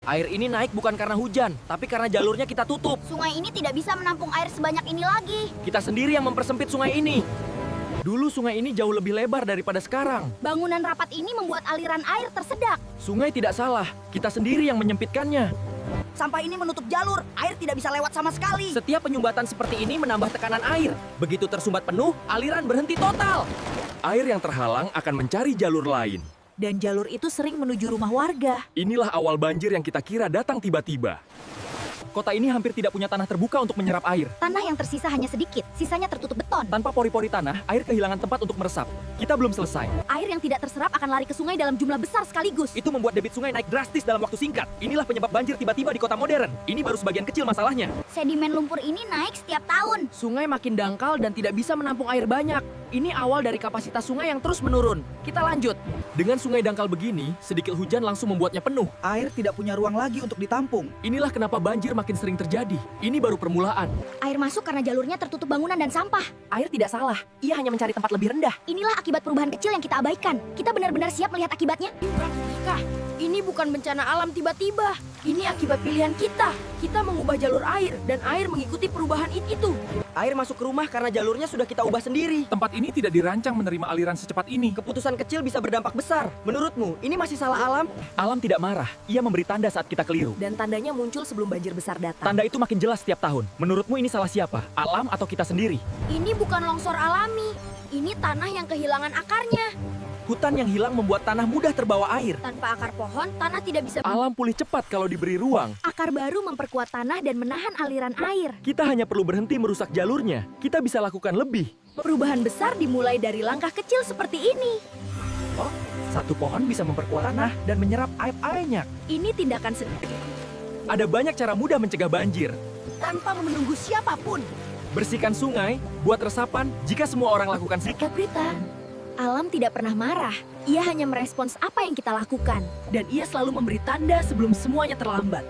Air ini naik bukan karena hujan, tapi karena jalurnya kita tutup. Sungai ini tidak bisa menampung air sebanyak ini lagi. Kita sendiri yang mempersempit sungai ini. Dulu sungai ini jauh lebih lebar daripada sekarang. Bangunan rapat ini membuat aliran air tersedak. Sungai tidak salah, kita sendiri yang menyempitkannya. Sampah ini menutup jalur, air tidak bisa lewat sama sekali. Setiap penyumbatan seperti ini menambah tekanan air. Begitu tersumbat penuh, aliran berhenti total. Air yang terhalang akan mencari jalur lain. Dan jalur itu sering menuju rumah warga. Inilah awal banjir yang kita kira datang tiba-tiba. Kota ini hampir tidak punya tanah terbuka untuk menyerap air. Tanah yang tersisa hanya sedikit, sisanya tertutup beton. Tanpa pori-pori tanah, air kehilangan tempat untuk meresap. Kita belum selesai. Air yang tidak terserap akan lari ke sungai dalam jumlah besar sekaligus. Itu membuat debit sungai naik drastis dalam waktu singkat. Inilah penyebab banjir tiba-tiba di kota modern. Ini baru sebagian kecil masalahnya. Sedimen lumpur ini naik setiap tahun. Sungai makin dangkal dan tidak bisa menampung air banyak. Ini awal dari kapasitas sungai yang terus menurun. Kita lanjut. Dengan sungai dangkal begini, sedikit hujan langsung membuatnya penuh. Air tidak punya ruang lagi untuk ditampung. Inilah kenapa banjir makin sering terjadi. Ini baru permulaan. Air masuk karena jalurnya tertutup bangunan dan sampah. Air tidak salah. Ia hanya mencari tempat lebih rendah. Inilah akibat perubahan kecil yang kita abaikan. Kita benar-benar siap melihat akibatnya. Kah, ini bukan bencana alam tiba-tiba. Ini akibat pilihan kita. Kita mengubah jalur air dan air mengikuti perubahan itu. Air masuk ke rumah karena jalurnya sudah kita ubah sendiri. Tempat ini tidak dirancang menerima aliran secepat ini. Keputusan kecil bisa berdampak besar. Menurutmu, ini masih salah alam? Alam tidak marah. Ia memberi tanda saat kita keliru. Dan tandanya muncul sebelum banjir besar datang. Tanda itu makin jelas setiap tahun. Menurutmu ini salah siapa? Alam atau kita sendiri? Ini bukan longsor alami. Ini tanah yang kehilangan akarnya. Hutan yang hilang membuat tanah mudah terbawa air. Tanpa akar pohon, tanah tidak bisa... Alam pulih cepat kalau diberi ruang. Akar baru memperkuat tanah dan menahan aliran air. Kita hanya perlu berhenti merusak jalurnya. Kita bisa lakukan lebih. Perubahan besar dimulai dari langkah kecil seperti ini. Oh, satu pohon bisa memperkuat tanah dan menyerap air banyak. Ini tindakan Ada banyak cara mudah mencegah banjir. tanpa menunggu siapapun. Bersihkan sungai, buat resapan, jika semua orang lakukan sedikit. Berita, alam tidak pernah marah. Ia hanya merespons apa yang kita lakukan. Dan ia selalu memberi tanda sebelum semuanya terlambat.